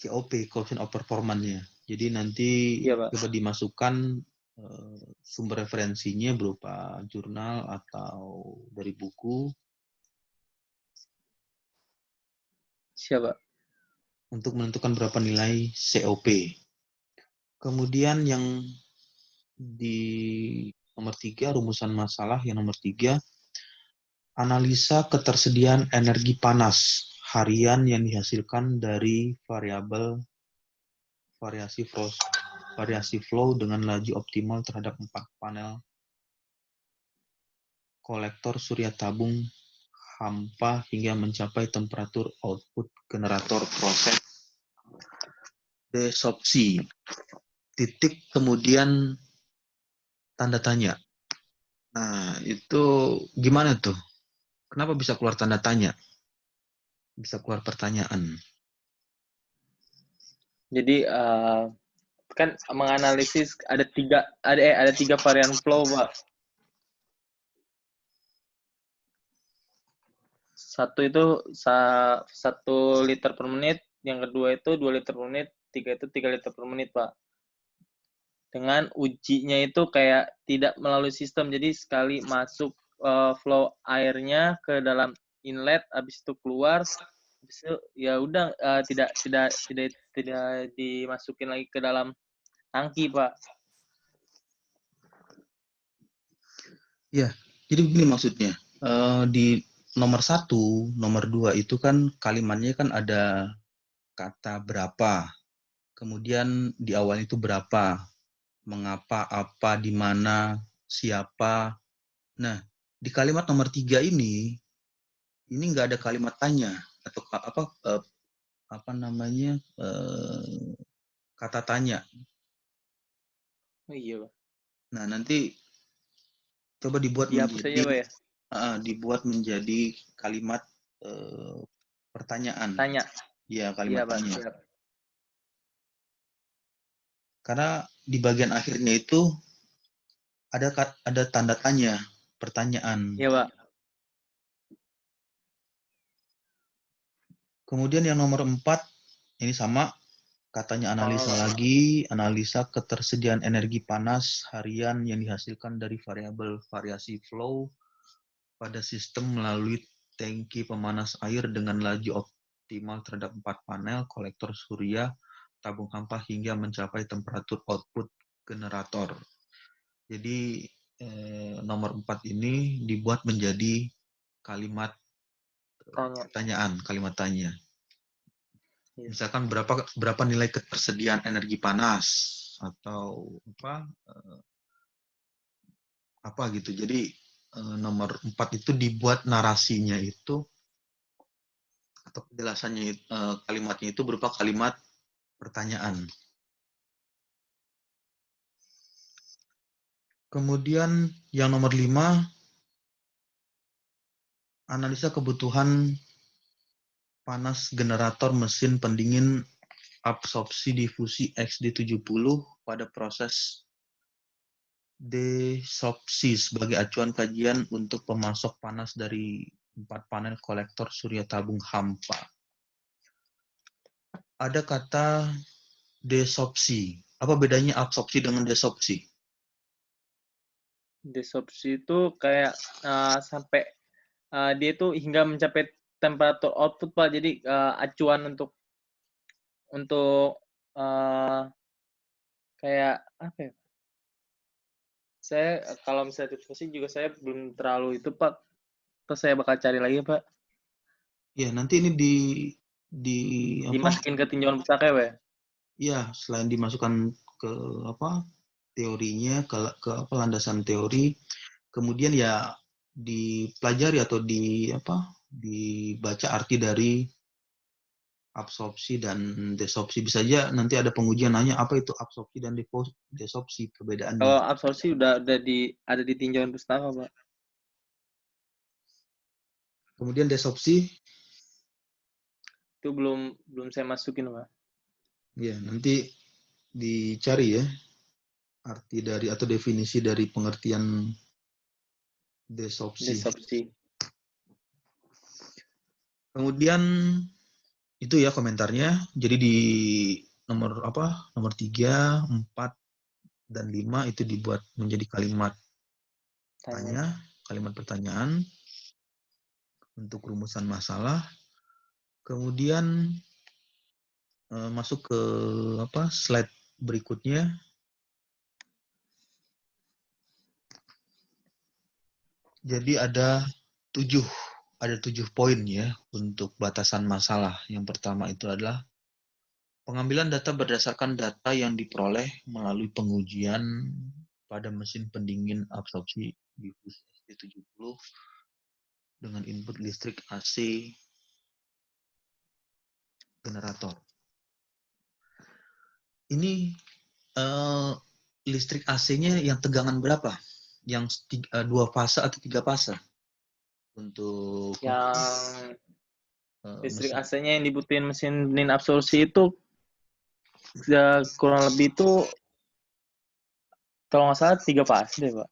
COP, Coefficient of Performance-nya. Jadi nanti Iya, Pak. coba dimasukkan sumber referensinya berupa jurnal atau dari buku Siapa? untuk menentukan berapa nilai COP. Kemudian yang di nomor 3, rumusan masalah yang nomor 3, analisa ketersediaan energi panas harian yang dihasilkan dari variasi flow dengan laju optimal terhadap 4 panel kolektor surya tabung hampa hingga mencapai temperatur output generator proses desorpsi. Titik kemudian tanda tanya. Nah, itu gimana tuh? Kenapa bisa keluar tanda tanya? Bisa keluar pertanyaan. Jadi kan menganalisis ada tiga varian flow, Pak. Satu itu 1 liter per menit, yang kedua itu 2 liter per menit, tiga itu 3 liter per menit, Pak. Dengan ujinya itu kayak tidak melalui sistem, jadi sekali masuk flow airnya ke dalam inlet, habis itu keluar, habis itu ya udah tidak dimasukin lagi ke dalam tangki, Pak. Ya, jadi begini maksudnya. Di nomor 1, nomor 2 itu kan kalimatnya kan ada kata berapa. Kemudian di awal itu berapa, mengapa, apa, di mana, siapa. Nah, di kalimat nomor 3 ini nggak ada kalimat tanya atau apa namanya kata tanya. Oh iya, Pak. Nah, nanti coba Dihapus aja, Pak ya. dibuat menjadi kalimat pertanyaan. Tanya. Ya, Iya, kalimat Pak. tanya. Siap. Karena di bagian akhirnya itu ada tanda tanya, pertanyaan. Iya, Pak. Kemudian yang nomor 4, ini sama, katanya analisa Sama, Pak. lagi, analisa ketersediaan energi panas harian yang dihasilkan dari variabel variasi flow pada sistem melalui tangki pemanas air dengan laju optimal terhadap 4 panel kolektor surya tabung hampa hingga mencapai temperatur output generator. Jadi nomor 4 ini dibuat menjadi kalimat Tanya. pertanyaan, kalimat tanya. Iya. Misalkan berapa nilai ketersediaan energi panas atau apa gitu. Jadi nomor 4 itu dibuat narasinya itu atau penjelasannya kalimatnya itu berupa kalimat pertanyaan. Kemudian yang nomor 5, analisa kebutuhan panas generator mesin pendingin absorpsi difusi XD70 pada proses desorpsi sebagai acuan kajian untuk pemasok panas dari 4 panel kolektor surya tabung hampa. Ada kata desorpsi. Apa bedanya absorpsi dengan desorpsi? Desorpsi itu kayak sampai dia itu hingga mencapai temperatur output, Pak. Jadi acuan untuk kayak apa ya? Saya kalau misalnya definisi juga saya belum terlalu itu, Pak. Terus saya bakal cari lagi, Pak. Ya, nanti ini di apa? Dimasukin ke tinjauan pustaka, Pak. Ya, selain dimasukkan ke apa? Teorinya ke apa landasan teori, kemudian ya dipelajari atau dibaca arti dari absorpsi dan desorpsi. Bisa aja nanti ada pengujian nanya apa itu absorpsi dan desorpsi perbedaannya. Kalau absorpsi udah ada di tinjauan pustaka, Pak. Kemudian desorpsi, Itu belum saya masukin, Pak. ya nanti dicari ya arti dari atau definisi dari pengertian desorpsi. Desorpsi. Kemudian Itu ya komentarnya. Jadi di nomor apa? Nomor 3, 4, dan 5 itu dibuat menjadi kalimat Tanya. tanya, kalimat pertanyaan untuk rumusan masalah. Kemudian masuk ke apa? Slide berikutnya. Jadi ada 7 poin ya untuk batasan masalah. Yang pertama itu adalah pengambilan data berdasarkan data yang diperoleh melalui pengujian pada mesin pendingin absorpsi diffus ST70 dengan input listrik AC generator. Ini listrik AC-nya yang tegangan berapa? Yang 2 fase atau 3 fase? Untuk Yang listrik mesin. AC-nya yang dibutuhin mesin pendingin absorpsi itu kurang lebih itu kalau nggak salah 3 pas deh, Pak.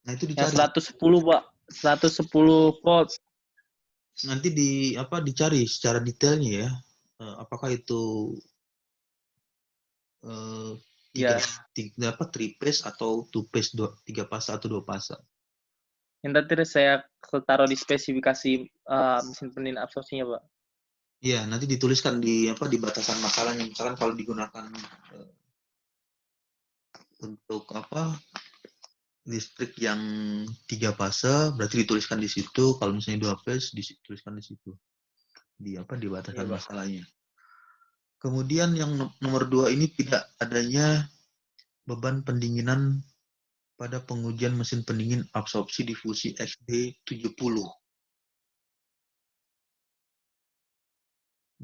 Nah, itu Yang dicari. 110, Pak. 110 volt. Nanti dicari secara detailnya ya. Apakah itu tiga, Ya, three phase atau two phase, 3 fase atau 2 fase. yang tadi saya taruh di spesifikasi mesin pendingin absorpsinya, Pak. Iya, nanti dituliskan di batasan masalahnya. Misalkan kalau digunakan untuk listrik yang 3 fase, berarti dituliskan di situ. Kalau misalnya 2 phase, dituliskan di situ. Di batasan Iya, Pak. masalahnya. Kemudian yang nomor 2 ini tidak adanya beban pendinginan pada pengujian mesin pendingin absorpsi difusi XD70.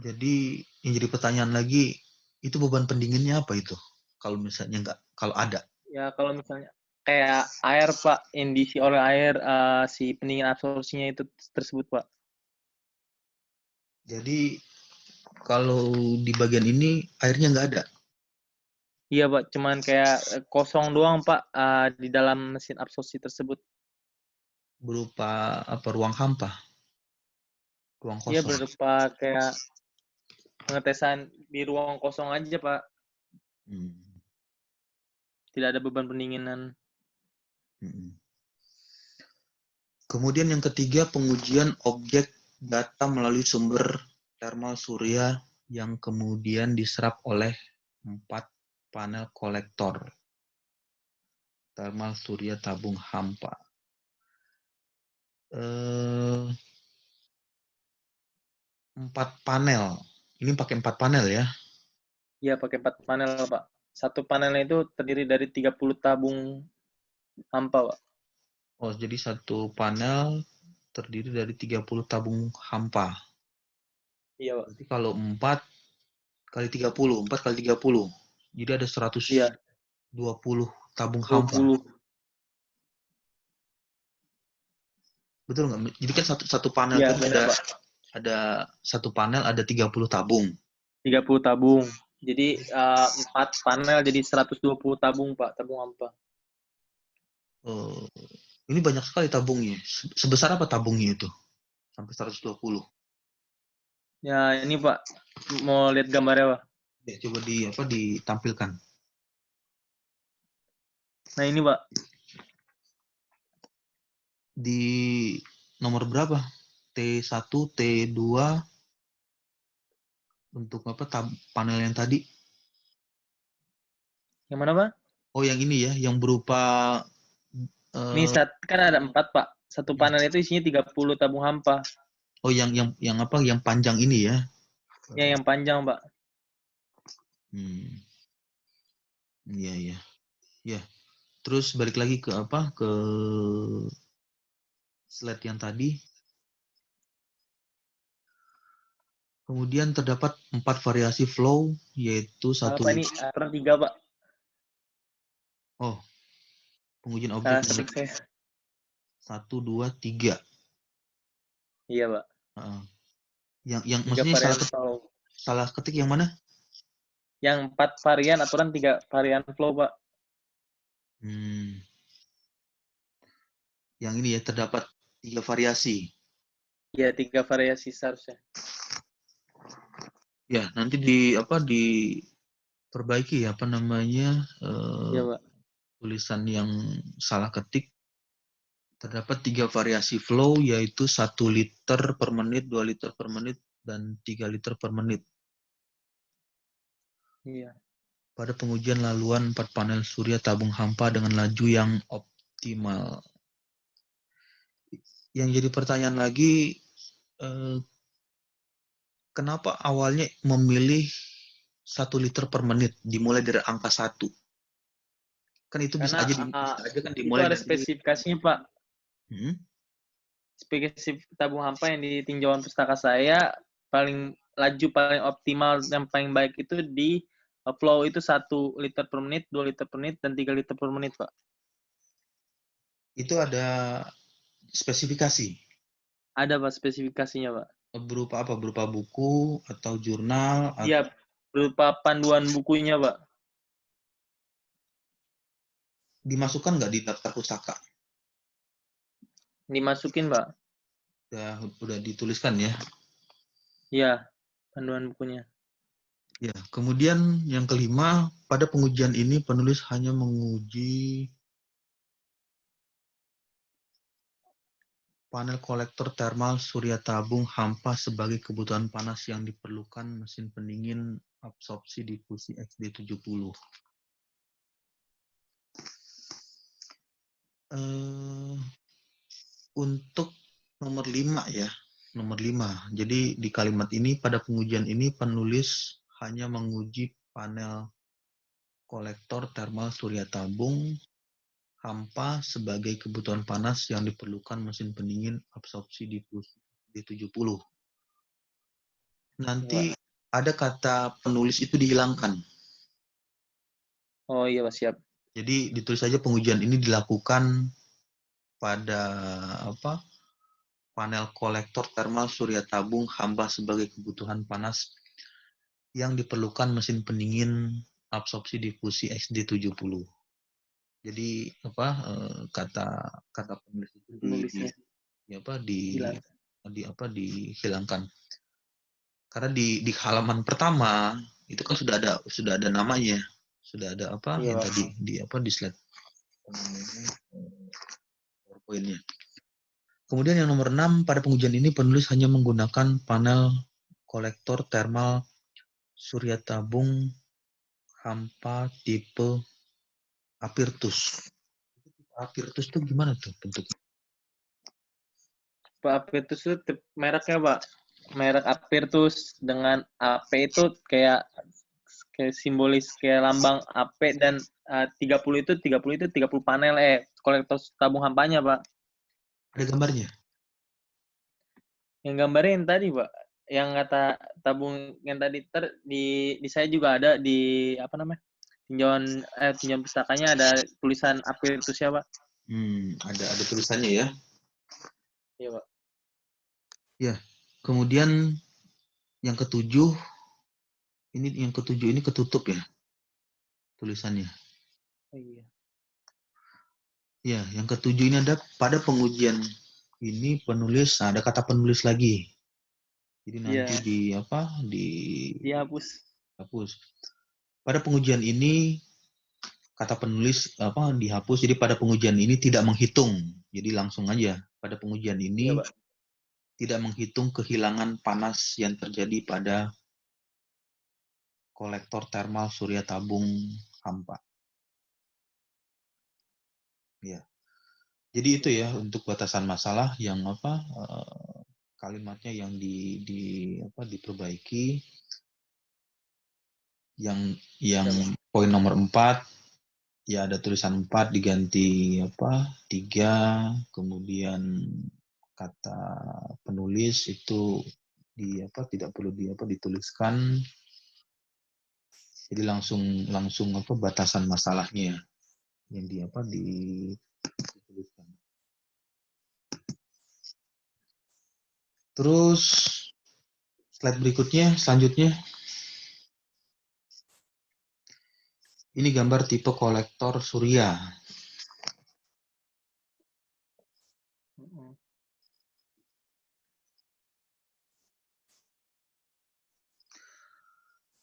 Jadi yang jadi pertanyaan lagi, itu beban pendinginnya apa itu? Kalau misalnya kalau ada. Ya, kalau misalnya kayak air, Pak, yang diisi oleh air si pendingin absorpsinya itu tersebut, Pak. Jadi kalau di bagian ini airnya nggak ada, Iya, Pak, cuman kayak kosong doang, Pak, di dalam mesin absorpsi tersebut. berupa ruang hampa, ruang Iya, kosong. berupa kayak pengetesan di ruang kosong aja, Pak. Hmm. Tidak ada beban pendinginan. Hmm. Kemudian yang ketiga, pengujian objek data melalui sumber thermal surya yang kemudian diserap oleh 4 panel kolektor thermal surya tabung hampa. 4 panel. Ini pakai 4 panel ya. Iya, pakai 4 panel, Pak. Satu panelnya itu terdiri dari 30 tabung hampa, Pak. Oh, jadi satu panel terdiri dari 30 tabung hampa. Iya, Pak. Berarti kalau 4 kali 30, 4 kali 30. Jadi ada Iya, 120 tabung hampa. 20. Betul nggak? Jadi kan satu panel Iya, kan benar, Pak. ada satu panel ada 30 tabung. 30 tabung. Jadi 4 panel jadi 120 tabung, Pak, tabung hampa. Oh, ini banyak sekali tabungnya. Sebesar apa tabungnya itu? Sampai 120. Ya, ini, Pak. Mau lihat gambarnya, Pak? Ya, coba ditampilkan. Nah, ini, Pak. Di nomor berapa? T1, T2 untuk panel yang tadi? Yang mana, Pak? Oh, yang ini ya, yang berupa Ini eh, kan ada 4, Pak. Satu ya. panel itu isinya 30 tabung hampa. Oh, yang panjang ini ya. Ya, yang panjang, Pak. Hmm, iya iya. Ya. Terus balik lagi ke slide yang tadi. Kemudian terdapat 4 variasi flow, yaitu Apa ini? Aturan 3, Pak. oh, pengujian objek Salah nomor ketik saya. 1, 2, 3. Iya, Pak. Yang 3 maksudnya varian flow. salah ketik yang mana? Yang 4 varian aturan 3 varian flow, Pak. Hmm, yang ini ya terdapat 3 variasi. Iya, 3 variasi seharusnya. Ya, nanti diperbaiki ya, apa namanya, Iya, Pak. tulisan yang salah ketik. Terdapat 3 variasi flow, yaitu 1 liter per menit, 2 liter per menit, dan 3 liter per menit. Iya. Pada pengujian laluan 4 panel surya tabung hampa dengan laju yang optimal. Yang jadi pertanyaan lagi, eh, kenapa awalnya memilih 1 liter per menit, dimulai dari angka 1? Kan itu bisa Karena aja bisa aja kan itu dimulai ada dari spesifikasinya, Pak. hmm, Spesifik tabung hampa yang di tinjauan pustaka saya paling laju paling optimal yang paling baik itu di flow itu 1 liter per menit, 2 liter per menit, dan 3 liter per menit, Pak. itu ada spesifikasi. Ada, Pak, spesifikasinya, Pak. Berupa apa? Berupa buku atau jurnal Iya, atau berupa panduan bukunya, Pak. dimasukkan nggak di daftar pustaka? Dimasukin, Pak. Udah dituliskan ya. Iya, panduan bukunya. Ya, kemudian yang kelima, pada pengujian ini penulis hanya menguji panel kolektor termal surya tabung hampa sebagai kebutuhan panas yang diperlukan mesin pendingin absorpsi difusi XD70. Untuk nomor 5 ya, nomor 5. Jadi di kalimat ini, pada pengujian ini penulis hanya menguji panel kolektor termal surya tabung hampa sebagai kebutuhan panas yang diperlukan mesin pendingin absorpsi difusi D70. Ya, Nanti Pak. ada kata penulis itu dihilangkan. Oh iya, Pak, siap. Jadi ditulis saja pengujian ini dilakukan pada apa? Panel kolektor termal surya tabung hampa sebagai kebutuhan panas yang diperlukan mesin pendingin absorpsi difusi XD70. Jadi apa kata kata penulis itu Penulisnya di apa di hilang. dihilangkan. Karena di halaman pertama itu kan sudah ada namanya, sudah ada apa Iya, yang Pak. tadi di slide PowerPoint-nya. Kemudian yang nomor 6, pada pengujian ini penulis hanya menggunakan panel kolektor termal surya tabung hampa tipe Apirtus. Apirtus itu gimana tuh bentuknya? Pak Apirtus itu mereknya, Pak. Merek Apirtus dengan AP itu kayak simbolis kayak lambang AP, dan 30 panel kolektor tabung hampanya, Pak. Ada gambarnya? Yang gambarnya yang tadi, Pak. Yang kata tabung yang tadi di saya juga ada di apa namanya? Tinjauan pustakanya ada tulisan Apirtus ya, Pak. Ada tulisannya ya. Iya, Pak. Ya. Kemudian yang ketujuh, ini ketutup ya tulisannya. Oh, iya. Ya, yang ketujuh ini ada pada pengujian ini penulis, ada kata penulis lagi. Jadi nanti Iya, dihapus. dihapus. Pada pengujian ini kata penulis dihapus. Jadi pada pengujian ini tidak menghitung. Jadi langsung aja pada pengujian Iya, ini Pak. tidak menghitung kehilangan panas yang terjadi pada kolektor termal surya tabung hampa. Ya. Jadi itu ya untuk batasan masalah yang kalimatnya yang diperbaiki. Yang Iya, Pak. poin nomor 4 ya ada tulisan 4 diganti 3, kemudian kata penulis itu tidak perlu dituliskan. Jadi langsung batasan masalahnya yang dituliskan. Terus slide selanjutnya ini gambar tipe kolektor surya.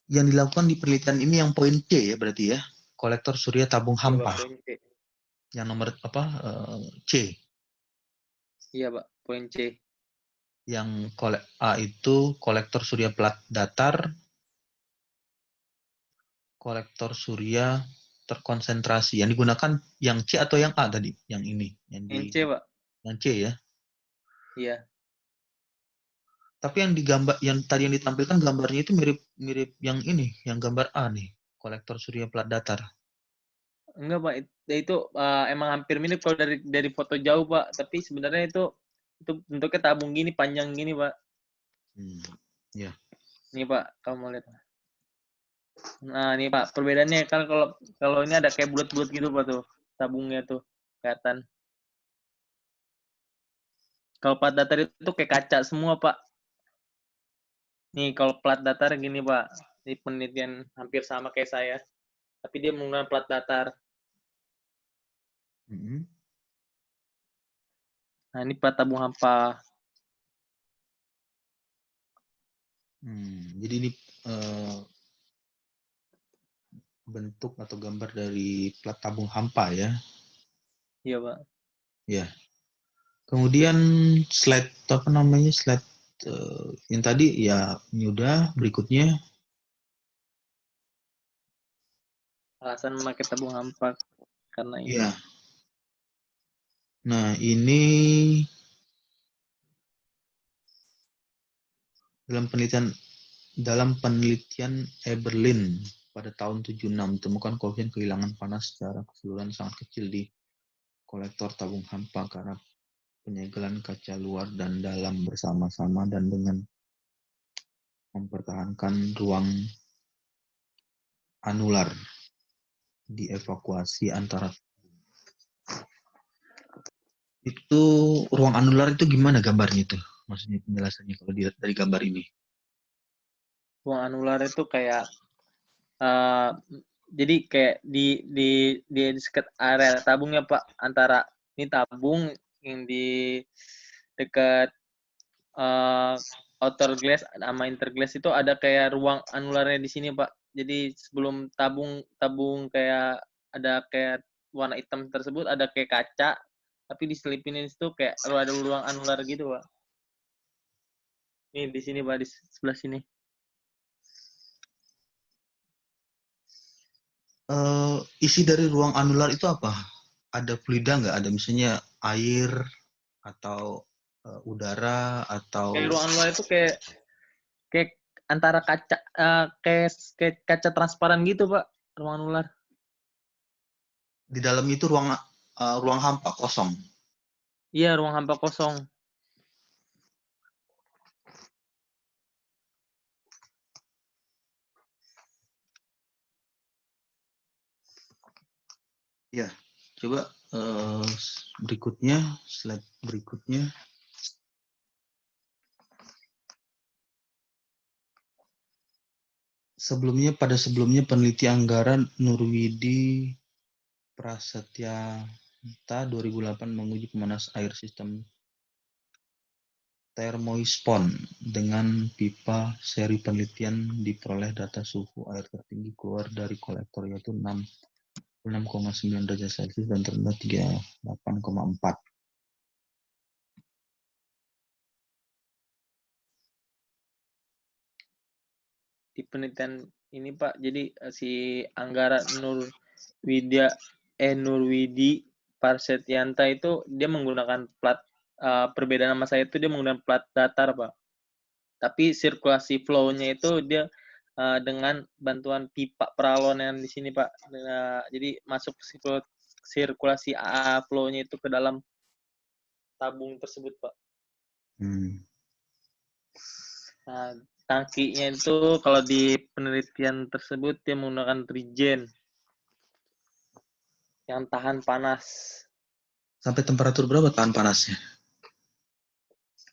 yang dilakukan di penelitian ini yang poin C ya berarti ya, kolektor surya tabung Iya Pak, hampa. poin C. Yang nomor apa? C. Iya Pak, poin C. Yang A itu kolektor surya plat datar, kolektor surya terkonsentrasi. Yang digunakan yang C atau yang A tadi? Yang ini, Yang C Pak. yang C ya. Iya. Tapi yang digambar, yang tadi yang ditampilkan gambarnya itu mirip yang ini, yang gambar A nih, kolektor surya plat datar. Enggak Pak, itu emang hampir mirip kalau dari foto jauh Pak. Tapi sebenarnya itu bentuknya tabung gini, panjang gini Pak. Ya. Nih Pak, kamu mau lihat. Nah, ini Pak, perbedaannya kan kalau ini ada kayak bulat-bulat gitu Pak tuh, tabungnya tuh kelihatan. Kalau plat datar itu kayak kaca semua Pak. Nih kalau plat datar gini Pak, ini penelitian hampir sama kayak saya, tapi dia menggunakan plat datar. Nah ini plat tabung hampa. Jadi ini bentuk atau gambar dari plat tabung hampa ya. Iya Pak. Ya. Kemudian slide apa namanya, slide yang tadi ya ini udah, berikutnya. Alasan memakai tabung hampa karena ini. Ya. Nah ini dalam penelitian Eberlin pada tahun 76 ditemukan koefisien kehilangan panas secara keseluruhan sangat kecil di kolektor tabung hampa karena penyegelan kaca luar dan dalam bersama-sama dan dengan mempertahankan ruang anular dievakuasi antara. Itu ruang anular itu gimana gambarnya itu? Maksudnya penjelasannya kalau dilihat dari gambar ini. Ruang anular itu kayak jadi kayak di dekat area tabungnya Pak, antara ini tabung yang di dekat outer glass sama inner glass itu ada kayak ruang anularnya di sini Pak. Jadi sebelum tabung kayak ada kayak warna hitam tersebut ada kayak kaca, tapi diselipin di situ kayak ada ruang anular gitu Pak. Ini di sini Pak, di sebelah sini. Isi dari ruang anular itu apa? Ada fluida nggak? Ada misalnya air atau udara atau Kayak ruang anular itu kayak antara kaca kayak kaca transparan gitu Pak, ruang anular. di dalam itu ruang hampa kosong. Iya, ruang hampa kosong. Ya, coba berikutnya, slide berikutnya. Pada sebelumnya peneliti anggaran Nurwidi Prasetyanta 2008 menguji pemanas air sistem termoispon dengan pipa. Seri penelitian diperoleh data suhu air tertinggi keluar dari kolektor yaitu 6,9 derajat Celcius dan terendah 38,4. Di penelitian ini Pak, jadi si Anggara Nurwidi Parsetyanta itu dia menggunakan plat perbedaan nama saya itu dia menggunakan plat datar Pak. Tapi sirkulasi flow-nya itu dia dengan bantuan pipa peralon yang di sini Pak. Jadi masuk sirkulasi flow-nya itu ke dalam tabung tersebut Pak. Nah, tangkinya itu kalau di penelitian tersebut dia menggunakan trigen yang tahan panas. Sampai temperatur berapa tahan panasnya?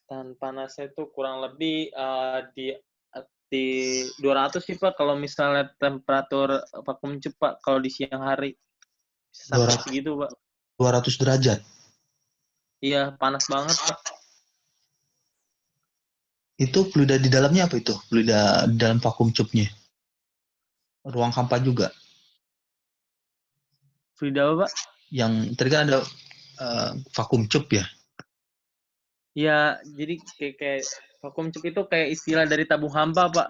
Tahan panasnya itu kurang lebih di 200 sih Pak kalau misalnya temperatur vakum cepat kalau di siang hari sampai 200, segitu Pak. 200 derajat. Iya, panas banget Pak. Itu fluida di dalamnya apa itu? Fluida di dalam vakum tube-nya? ruang hampa juga. Fluida apa, Pak? Yang tadi kan ada vakum cup ya. Ya, jadi kayak vakum cup itu kayak istilah dari tabung hampa, Pak.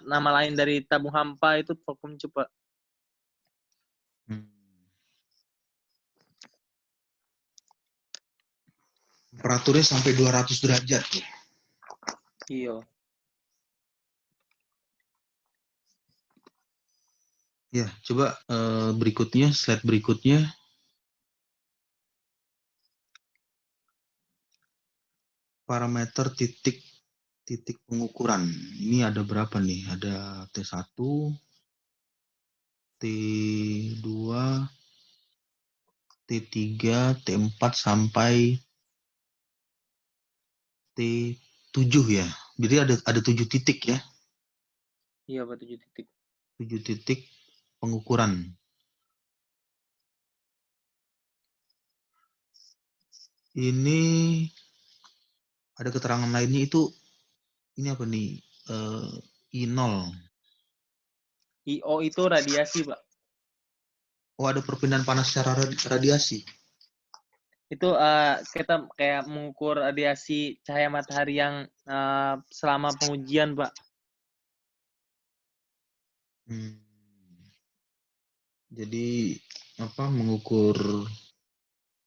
Nama lain dari tabung hampa itu vakum cup, Pak. Hmm. Temperaturnya sampai 200 derajat ya. Iya. Ya, coba berikutnya, slide berikutnya. Parameter titik pengukuran. Ini ada berapa nih? Ada T1, T2, T3, T4 sampai T7 ya. Jadi ada 7 titik ya. Iya, Pak, 7 titik. 7 titik pengukuran. Ini ada keterangan lainnya itu ini apa nih? I0. IO itu radiasi, Pak. Oh, ada perpindahan panas secara radiasi. Itu kita kayak mengukur radiasi cahaya matahari yang selama pengujian, Pak. Hmm. Jadi apa mengukur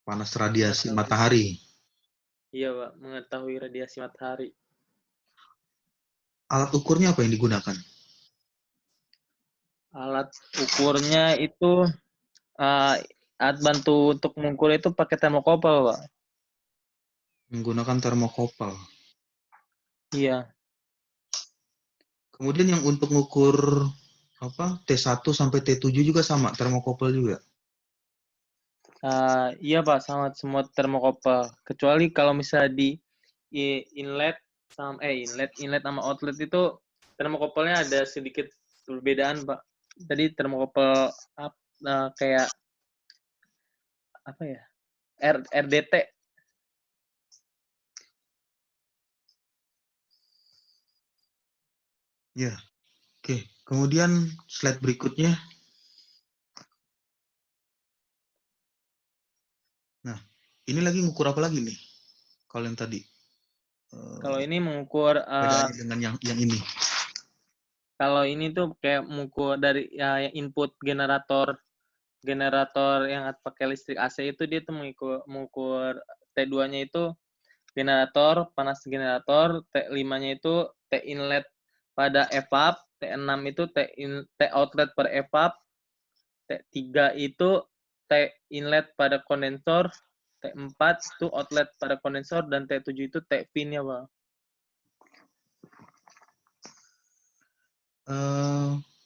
panas radiasi Mengetahui. matahari. Iya, Pak, mengetahui radiasi matahari. Alat ukurnya apa yang digunakan? Alat ukurnya itu alat bantu untuk mengukur itu pakai termokopel, Pak. Menggunakan termokopel. Iya. Kemudian yang untuk mengukur apa T1 sampai T7 juga sama termokopel juga. Iya, Pak, sama semua termokopel. Kecuali kalau misalnya di inlet sama inlet sama outlet itu termokopelnya ada sedikit perbedaan, Pak. Tadi termokopel kayak apa ya? RDT. Ya, oke. Kemudian slide berikutnya. Nah, ini lagi ngukur apa lagi nih? Kalau yang tadi Kalau ini mengukur bedaannya dengan yang ini. kalau ini tuh kayak mengukur dari input generator generator yang pakai listrik AC itu dia tuh mengukur T2-nya itu generator, panas generator, T5-nya itu T inlet pada evap, T6 itu T outlet per evap, T3 itu T inlet pada kondensor, T4 itu outlet pada kondensor, dan T7 itu T fin-nya, Bang.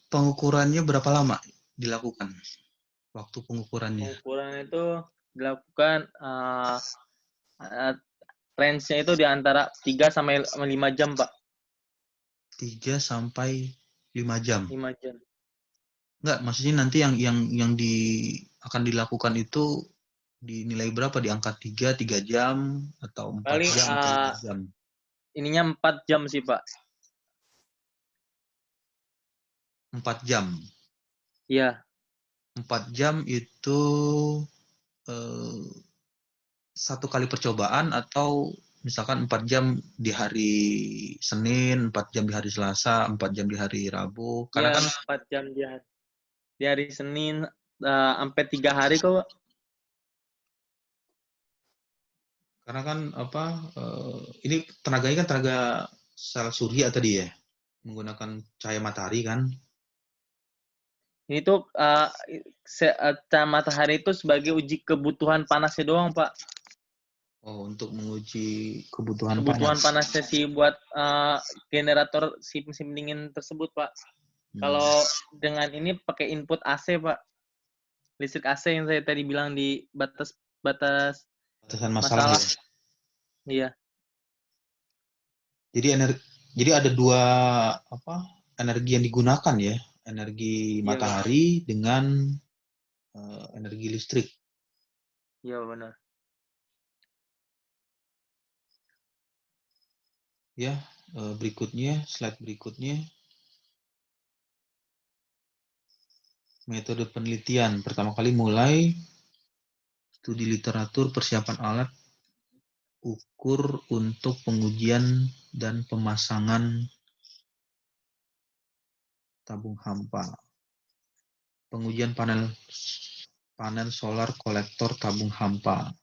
Pengukurannya berapa lama dilakukan? Waktu pengukurannya Pengukuran itu dilakukan range-nya itu di antara 3 sampai 5 jam, Pak. 3 sampai 5 jam. 5 jam. Enggak, maksudnya nanti yang akan dilakukan itu dinilai berapa? Di angka 3 jam, atau 4 Paling jam, atau 5 jam? ininya 4 jam sih, Pak. 4 jam. Iya. 4 jam itu eh, satu kali percobaan, atau misalkan 4 jam di hari Senin, 4 jam di hari Selasa, 4 jam di hari Rabu. Karena Iya, kan 4 jam di hari Senin sampai 3 hari kok, Pak. karena kan apa ini tenaganya kan tenaga sel surya tadi ya, menggunakan cahaya matahari kan. Ini tuh cahaya matahari itu sebagai uji kebutuhan panasnya doang, Pak. Oh, untuk menguji kebutuhan Kebutuhan panas. panasnya sih buat generator si mesin dingin tersebut, Pak. Hmm. Kalau dengan ini pakai input AC, Pak. Listrik AC yang saya tadi bilang di batas batas Batasan masalah masalah. ya. Iya. Jadi jadi ada dua apa energi yang digunakan ya, energi Iya, Pak. matahari dengan energi listrik. Iya, benar. Ya, berikutnya, slide berikutnya. Metode penelitian. Pertama kali mulai studi literatur, persiapan alat ukur untuk pengujian dan pemasangan tabung hampa. Pengujian panel solar kolektor tabung hampa.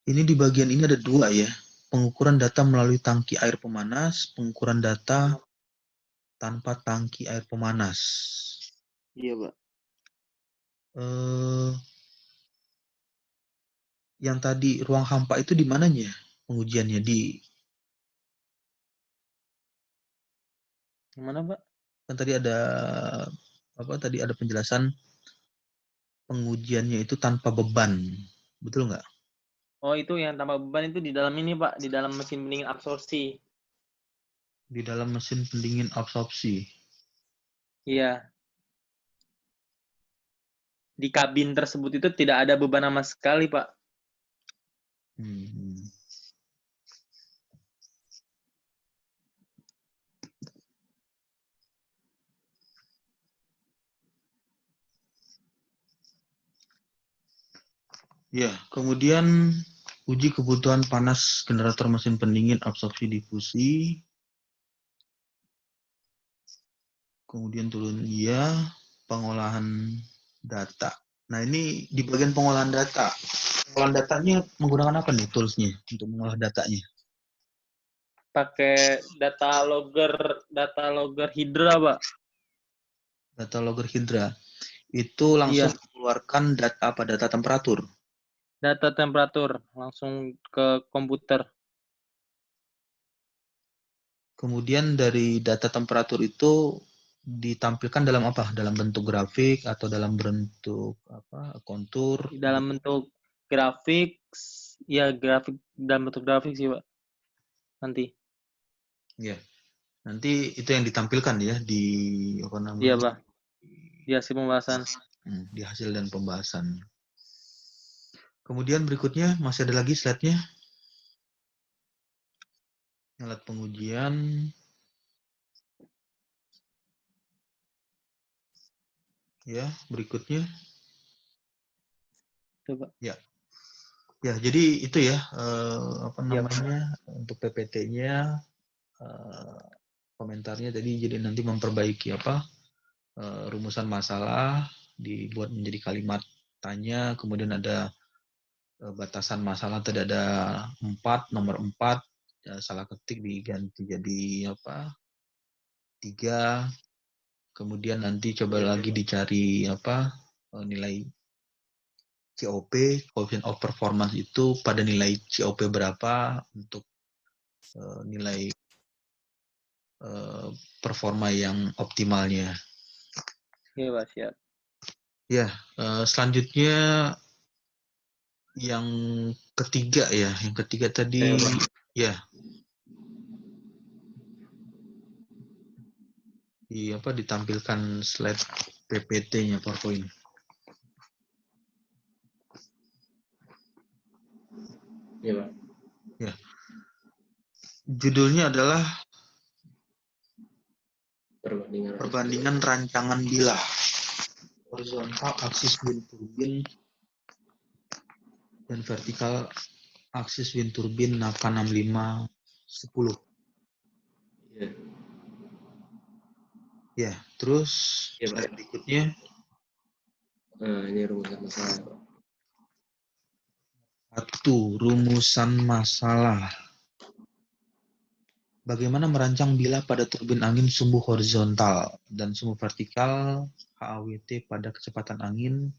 Ini di bagian ini ada dua ya. Pengukuran data melalui tangki air pemanas, pengukuran data tanpa tangki air pemanas. Iya, Pak. Eh, yang tadi ruang hampa itu di mananya pengujiannya? Yang mana, Pak? Kan tadi ada apa? Tadi ada penjelasan pengujiannya itu tanpa beban, betul nggak? Oh, itu yang tambah beban itu di dalam ini, Pak, di dalam mesin pendingin absorpsi. Di dalam mesin pendingin absorpsi. Iya. Di kabin tersebut itu tidak ada beban sama sekali, Pak. Hmm. Ya, kemudian uji kebutuhan panas generator mesin pendingin absorpsi difusi. Kemudian turun ya, pengolahan data. Nah, ini di bagian pengolahan data. Pengolahan datanya menggunakan apa nih toolsnya untuk mengolah datanya? Pakai data logger Hydra, Pak. Data logger Hydra. Itu langsung Iya, mengeluarkan data apa? Data temperatur. data temperatur langsung ke komputer. Kemudian dari data temperatur itu ditampilkan dalam apa? Dalam bentuk grafik atau dalam bentuk apa? Kontur Dalam gitu. bentuk grafik, ya grafik dalam bentuk grafik sih, Pak. Nanti. Ya. Nanti itu yang ditampilkan ya di apa Iya, namanya? Pak. Di hasil pembahasan. Di hasil dan pembahasan. Kemudian berikutnya masih ada lagi slide-nya. Alat pengujian. Ya, berikutnya. Coba. Ya. Ya, jadi itu ya apa Iya, Pak. namanya untuk PPT-nya komentarnya tadi jadi nanti memperbaiki apa rumusan masalah dibuat menjadi kalimat tanya, kemudian ada batasan masalah tadi ada 4, nomor 4 salah ketik diganti jadi apa 3, kemudian nanti coba lagi dicari apa nilai COP, coefficient of performance itu pada nilai COP berapa untuk nilai performa yang optimalnya. Iya, Pak, siap. Ya, selanjutnya yang ketiga ya, yang ketiga tadi Saya, Pak. ya di apa ditampilkan slide PPT-nya PowerPoint. Iya, Pak. Ya, judulnya adalah perbandingan rancangan bilah horizontal aksis wind turbine dan vertikal aksis wind turbine Naka 6510. Iya. Ya, terus Iya, Pak. slide berikutnya Nah, ini rumusan masalah, Pak. satu rumusan masalah. Bagaimana merancang bilah pada turbin angin sumbu horizontal dan sumbu vertikal HAWT pada kecepatan angin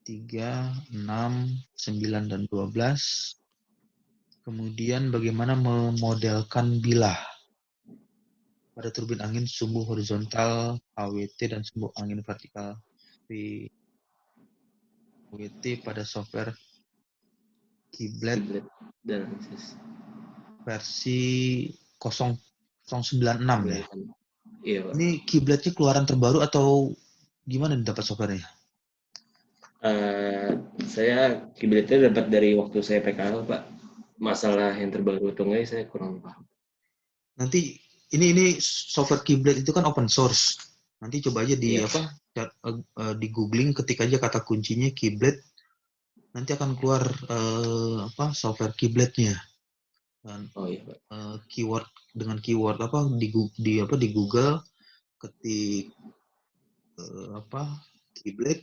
3, 6, 9, dan 12. Kemudian bagaimana memodelkan bilah pada turbin angin sumbu horizontal HWT dan sumbu angin vertikal HWT pada software Kiblet Kiblat dan akses. versi 096 ya. Iya, Pak. Ini kiblatnya keluaran terbaru atau gimana nih dapat softwarenya? Saya kiblatnya dapat dari waktu saya PKL, Pak. Masalah yang terbaru atau enggak saya kurang paham. Nanti ini software kiblat itu kan open source. Nanti coba aja di Iya. di googling, ketik aja kata kuncinya kiblat. Nanti akan keluar software kiblatnya. Dan Oh iya, Pak. keyword dengan keyword di Google ketik kiblat